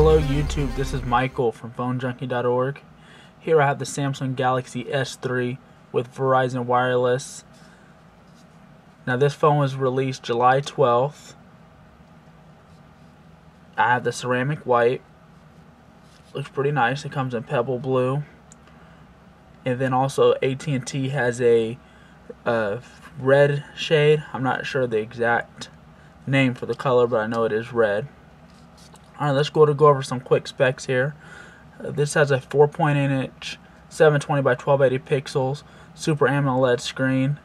Hello YouTube, this is Michael from PhoneJunkie.org. Here I have the Samsung Galaxy S3 with Verizon Wireless. Now this phone was released July 12th. I have the ceramic white. Looks pretty nice. It comes in pebble blue. And then also AT&T has a red shade. I'm not sure the exact name for the color, but I know it is red. Alright, let's go over some quick specs here. This has a 4.8-inch 720 by 1280 pixels Super AMOLED screen,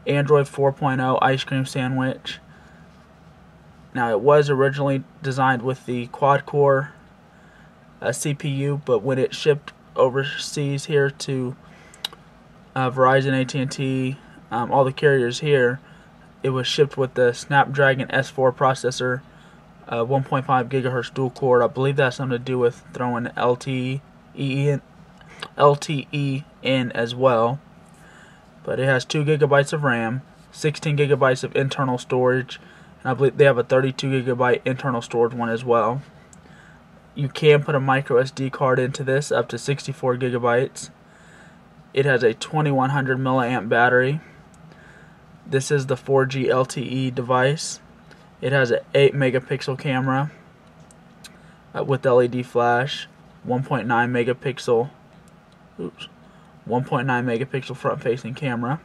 Android 4.0 ice cream sandwich. Now it was originally designed with the quad-core CPU, but when it shipped overseas here to Verizon, AT&T, all the carriers here, it was shipped with the Snapdragon S4 processor, 1.5 gigahertz dual core. I believe that's something to do with throwing LTE in as well. But it has 2 gigabytes of RAM, 16 gigabytes of internal storage, and I believe they have a 32 gigabyte internal storage one as well. You can put a micro SD card into this up to 64 gigabytes. It has a 2100 milliamp battery. This is the 4G LTE device. It has an 8 megapixel camera with LED flash, 1.9 megapixel front facing camera.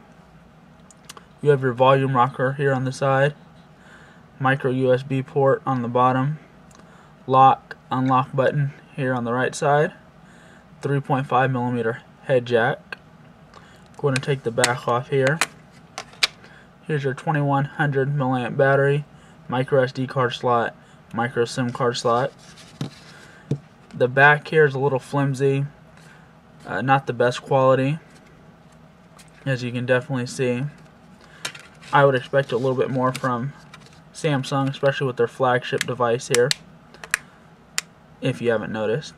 You have your volume rocker here on the side, micro USB port on the bottom, lock unlock button here on the right side, 3.5 millimeter head jack. Going to take the back off here. Here's your 2100 milliamp battery, micro SD card slot, micro SIM card slot. The back here is a little flimsy, not the best quality, as you can definitely see. I would expect a little bit more from Samsung, especially with their flagship device here, if you haven't noticed.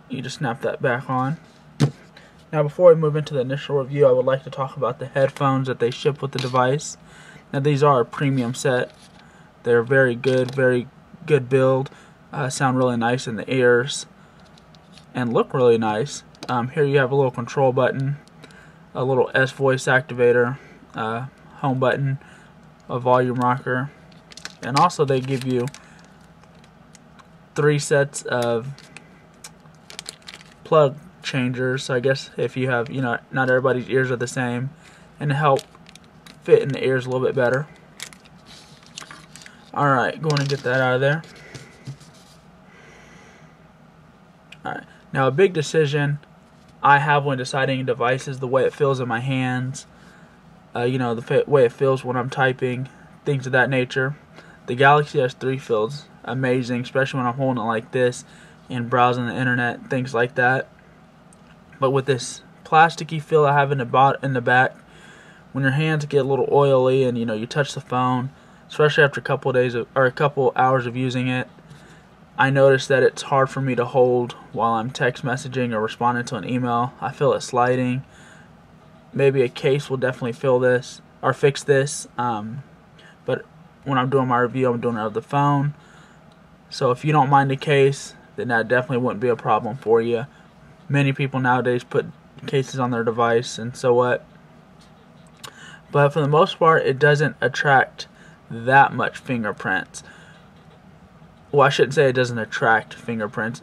You just snap that back on. Now before we move into the initial review, I would like to talk about the headphones that they ship with the device. Now these are a premium set. They're very good build, sound really nice in the ears, and look really nice. Here you have a little control button, a little S voice activator, home button, a volume rocker, and also they give you 3 sets of plug changers. So I guess if you have, not everybody's ears are the same, and to help fit in the ears a little bit better. Alright, going to get that out of there. Alright, now a big decision I have when deciding a device is the way it feels in my hands. The way it feels when I'm typing, things of that nature. The Galaxy S3 feels amazing, especially when I'm holding it like this and browsing the internet, things like that. But with this plasticky feel I have in the back, when your hands get a little oily and you touch the phone, especially after a couple hours of using it, I notice that it's hard for me to hold while I'm text messaging or responding to an email. I feel it sliding. Maybe a case will definitely fix this. But when I'm doing my review, I'm doing it out of the phone. So if you don't mind the case, then that definitely wouldn't be a problem for you. Many people nowadays put cases on their device, and so what? But for the most part, it doesn't attract that much fingerprints. Well, I shouldn't say it doesn't attract fingerprints.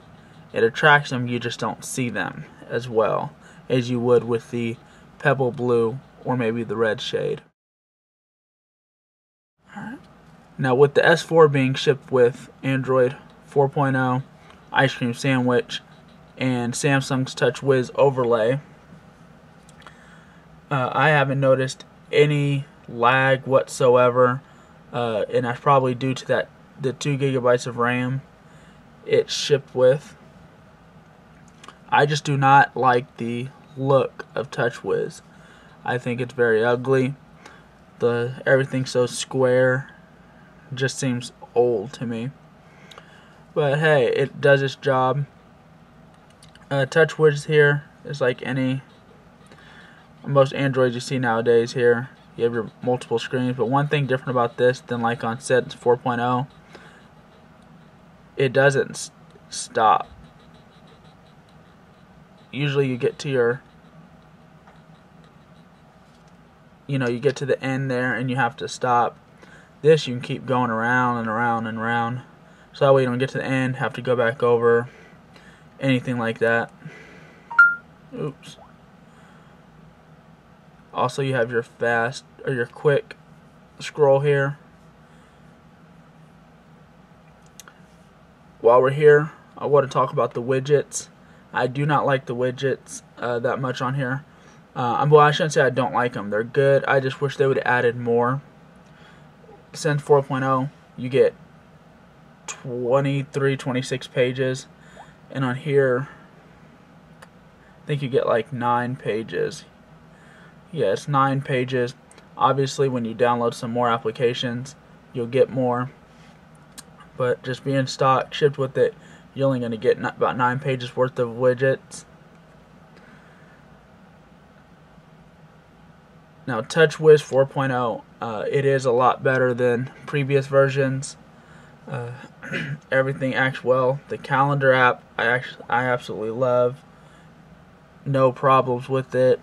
It attracts them, you just don't see them as well as you would with the pebble blue or maybe the red shade. Alright. Now with the S4 being shipped with Android 4.0 ice cream sandwich and Samsung's TouchWiz overlay, I haven't noticed any lag whatsoever, and that's probably due to the 2 gigabytes of RAM it's shipped with. I just do not like the look of TouchWiz. I think it's very ugly. Everything's so square, just seems old to me. But hey, it does its job. TouchWiz here is like most Androids you see nowadays here. You have your multiple screens, but one thing different about this than like on Set 4.0 it doesn't stop. Usually you get to your, you get to the end there and you have to stop. This you can keep going around and around and around, so that way you don't get to the end, have to go back over, anything like that. Oops. Also, you have your fast or your quick scroll here. While we're here, I want to talk about the widgets. I do not like the widgets that much on here. Well, I shouldn't say I don't like them. They're good. I just wish they would have added more. Since 4.0, you get 23, 26 pages. And on here, I think you get like 9 pages. Yeah, it's 9 pages. Obviously, when you download some more applications, you'll get more. But just being stock shipped with it, you're only going to get about 9 pages worth of widgets. Now, TouchWiz 4.0, it is a lot better than previous versions. Everything acts well. The calendar app, I absolutely love. No problems with it.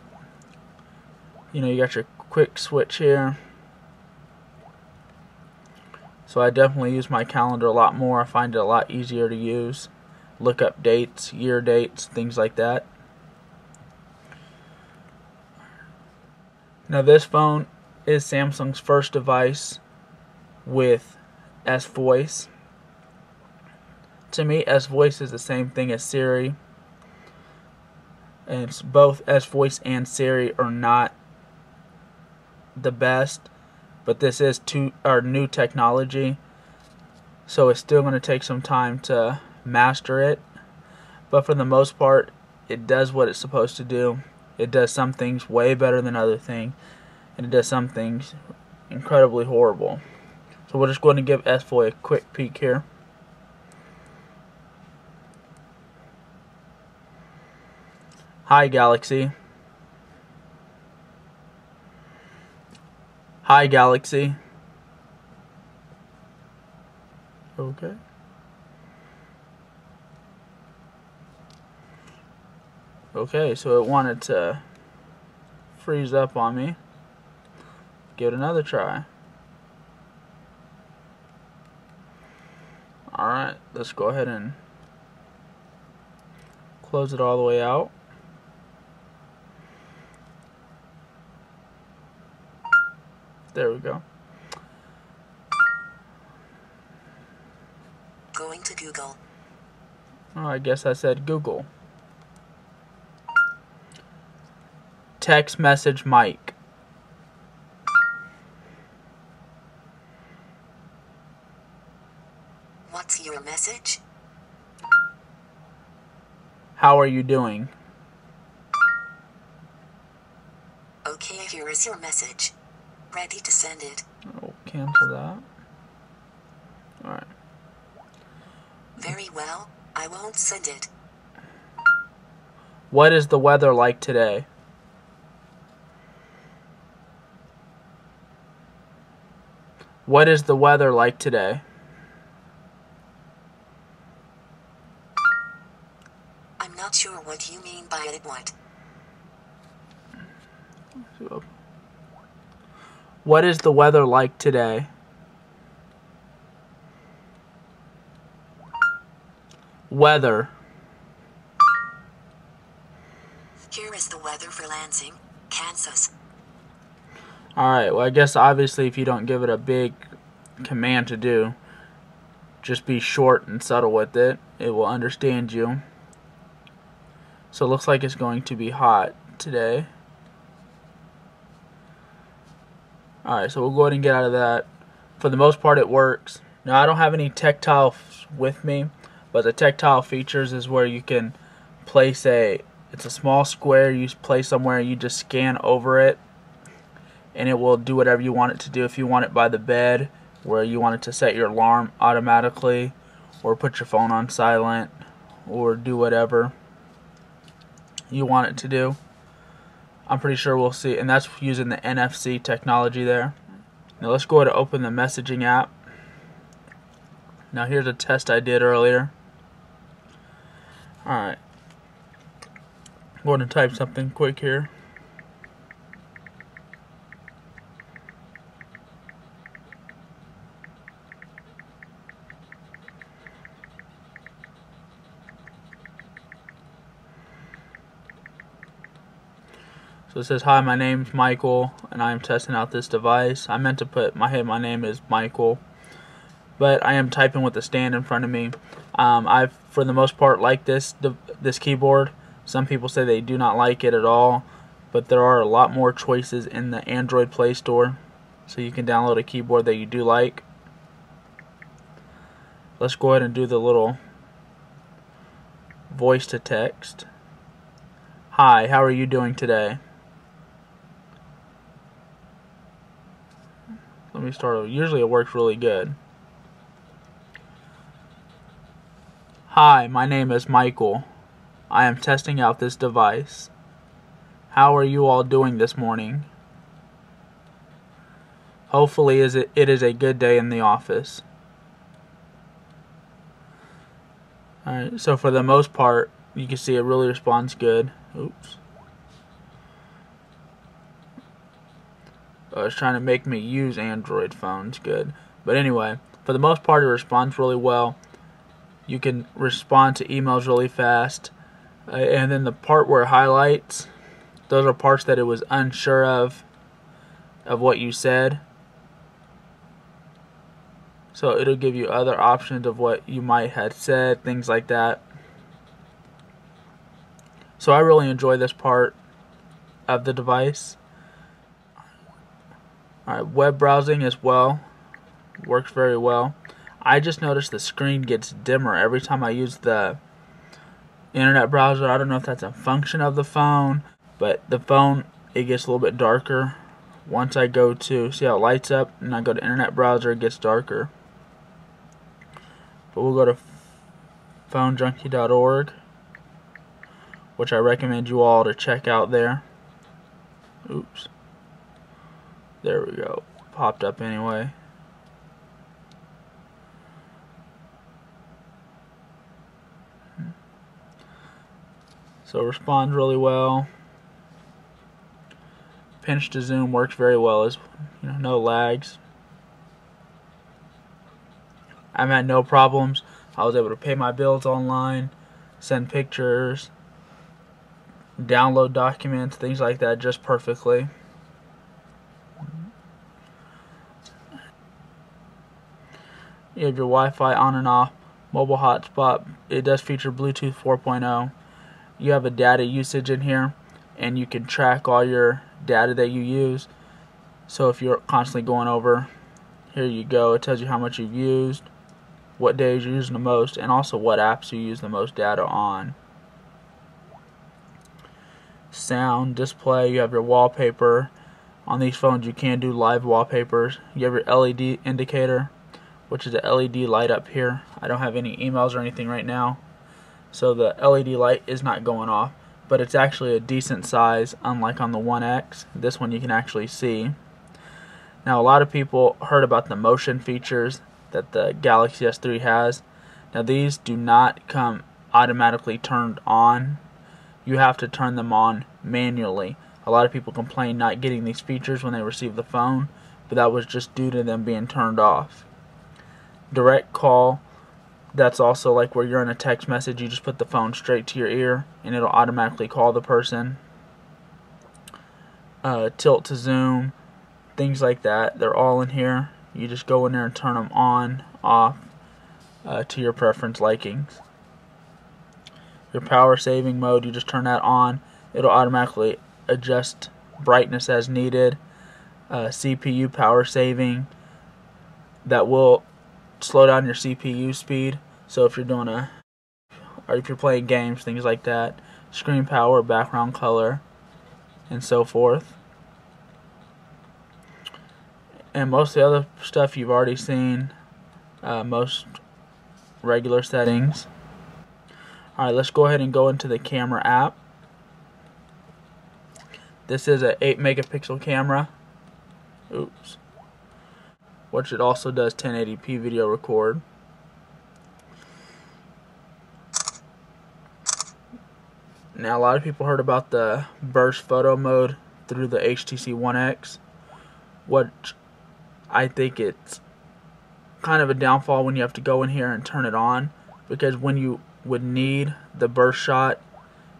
You got your quick switch here. So I definitely use my calendar a lot more. I find it a lot easier to use. Look up dates, year dates, things like that. Now this phone is Samsung's first device with S-Voice. To me, S-Voice is the same thing as Siri. And it's both S-Voice and Siri are not the best, but this is new technology, so it's still going to take some time to master it. But for the most part, it does what it's supposed to do. It does some things way better than other things, and it does some things incredibly horrible. So we're just going to give S-Voice a quick peek here. Hi, Galaxy. Hi, Galaxy. Okay. Okay, so it wanted to freeze up on me. Give it another try. Alright, let's go ahead and close it all the way out. There we go. Going to Google. Oh, I guess I said Google. Text message Mike. What's your message? How are you doing? Okay, here is your message. Ready to send it. Oh, cancel that. Alright. Very well, I won't send it. What is the weather like today? What is the weather like today? I'm not sure what you mean by it. What? What is the weather like today? Weather. Here is the weather for Lansing, Kansas. Alright, well I guess obviously if you don't give it a big command to do, just be short and subtle with it, it will understand you. So it looks like it's going to be hot today. Alright, so we'll go ahead and get out of that. For the most part it works. Now I don't have any tactile with me, but the tactile features is where you can place it's a small square you place somewhere, you just scan over it and it will do whatever you want it to do. If you want it by the bed, where you want it to set your alarm automatically, or put your phone on silent, or do whatever you want it to do. I'm pretty sure we'll see, and that's using the NFC technology there. Now let's go ahead and open the messaging app. Now here's a test I did earlier. Alright. I'm going to type something quick here. So it says, "Hi, my name's Michael, and I am testing out this device." I meant to put my name is Michael, but I am typing with the stand in front of me. I, for the most part, like this keyboard. Some people say they do not like it at all, but there are a lot more choices in the Android Play Store, so you can download a keyboard that you do like. Let's go ahead and do the little voice to text. "Hi, how are you doing today?" Let me start over. Usually it works really good. "Hi, my name is Michael. I am testing out this device. How are you all doing this morning? Hopefully it is a good day in the office." Alright, so for the most part, you can see it really responds good. Oops. It's trying to make me use Android phones good. But anyway, for the most part, it responds really well. You can respond to emails really fast. And then the part where it highlights, those are parts that it was unsure of what you said. So it'll give you other options of what you might have said, things like that. So I really enjoy this part of the device. Alright, web browsing as well works very well. I just noticed the screen gets dimmer every time I use the internet browser. I don't know if that's a function of the phone, but the phone, it gets a little bit darker. Once I go to, see how it lights up, and I go to internet browser, it gets darker. But we'll go to phonejunkie.org, which I recommend you all to check out there. Oops. There we go. Popped up anyway. So it responds really well. Pinch to zoom works very well, as no lags. I've had no problems. I was able to pay my bills online, send pictures, download documents, things like that just perfectly. You have your Wi-Fi on and off, mobile hotspot. It does feature Bluetooth 4.0. You have a data usage in here, and you can track all your data that you use. So if you're constantly going over, here you go. It tells you how much you've used, what days you're using the most, and also what apps you use the most data on. Sound, display, you have your wallpaper. On these phones you can do live wallpapers. You have your LED indicator, which is a LED light up here. I don't have any emails or anything right now, so the LED light is not going off, but it's actually a decent size, unlike on the One X. This one you can actually see. Now a lot of people heard about the motion features that the Galaxy S3 has. Now these do not come automatically turned on. You have to turn them on manually. A lot of people complain not getting these features when they receive the phone, but that was just due to them being turned off. Direct call, that's also like where you're in a text message, you just put the phone straight to your ear and it'll automatically call the person. Tilt to zoom, things like that, they're all in here. You just go in there and turn them on, off, to your preference likings. Your power saving mode, you just turn that on. It'll automatically adjust brightness as needed. CPU power saving, that will slow down your CPU speed. So if you're doing or if you're playing games, things like that. Screen power, background color, and so forth. And most of the other stuff you've already seen, most regular settings. Alright, let's go ahead and go into the camera app. This is an 8 megapixel camera. Oops. Which it also does 1080p video record. Now, a lot of people heard about the burst photo mode through the HTC One X, which I think it's kind of a downfall when you have to go in here and turn it on, because when you would need the burst shot,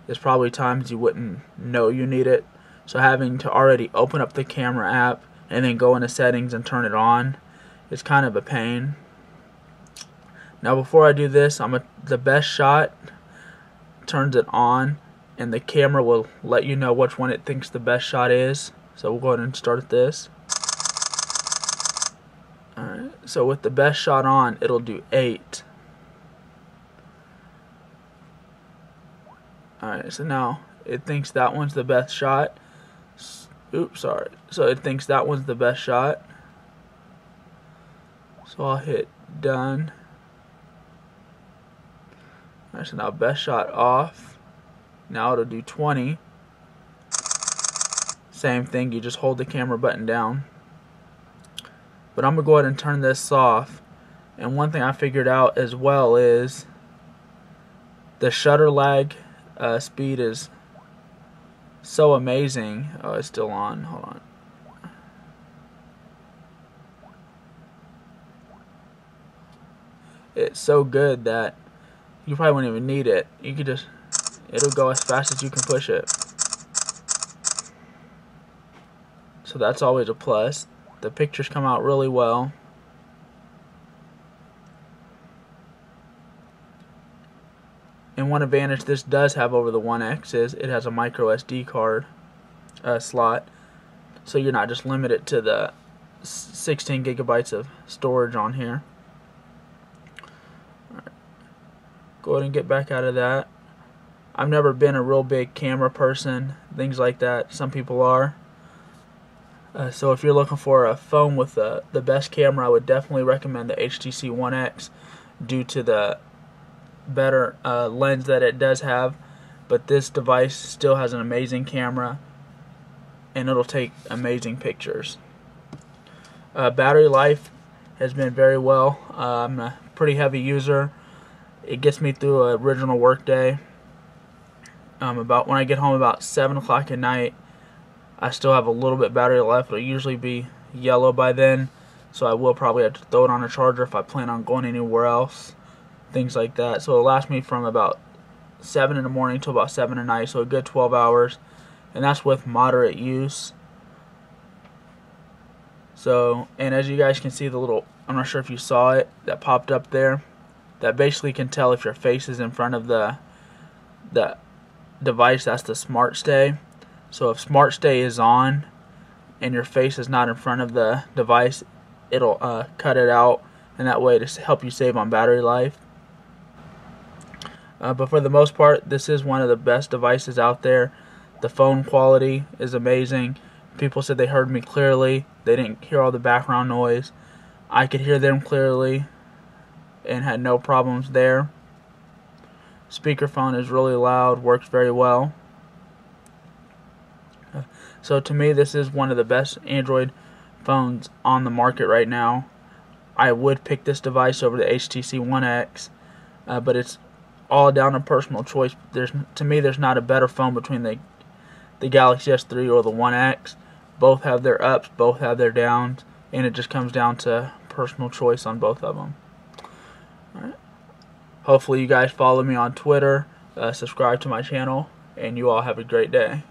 there's probably times you wouldn't know you need it. So having to already open up the camera app and then go into settings and turn it on is kind of a pain. Now, before I do this, the best shot turns it on, and the camera will let you know which one it thinks the best shot is. So we'll go ahead and start this. Alright, so with the best shot on, it'll do 8. Alright, so now it thinks that one's the best shot. Oops, sorry. So it thinks that one's the best shot. So I'll hit done. Alright, so now best shot off. Now it'll do 20. Same thing, you just hold the camera button down. But I'm going to go ahead and turn this off. And one thing I figured out as well is the shutter lag speed is so amazing. Oh, it's still on. Hold on. It's so good that you probably wouldn't even need it. You could just, it'll go as fast as you can push it. So that's always a plus. The pictures come out really well. And one advantage this does have over the One X is it has a micro SD card slot, so you're not just limited to the 16 gigabytes of storage on here. Alright. Go ahead and get back out of that. I've never been a real big camera person, things like that. Some people are. So if you're looking for a phone with the best camera, I would definitely recommend the HTC One X due to the better lens that it does have. But this device still has an amazing camera, and it'll take amazing pictures. Battery life has been very well. I'm a pretty heavy user. It gets me through an original work day. About when I get home about 7 o'clock at night, I still have a little bit battery left. It'll usually be yellow by then, so I will probably have to throw it on a charger if I plan on going anywhere else, things like that. So it'll last me from about 7 in the morning till about 7 at night, so a good 12 hours, and that's with moderate use. So, and as you guys can see, the little, I'm not sure if you saw it, that popped up there, that basically can tell if your face is in front of the device. That's the Smart Stay. So if Smart Stay is on and your face is not in front of the device, it'll cut it out, and that way to help you save on battery life. But for the most part, this is one of the best devices out there. The phone quality is amazing. People said they heard me clearly. They didn't hear all the background noise. I could hear them clearly and had no problems there. Speakerphone is really loud, works very well. So to me, this is one of the best Android phones on the market right now. I would pick this device over the HTC One X, but it's all down to personal choice. To me, there's not a better phone between the Galaxy S3 or the One X. Both have their ups, both have their downs, and it just comes down to personal choice on both of them. All right. Hopefully you guys follow me on Twitter, subscribe to my channel, and you all have a great day.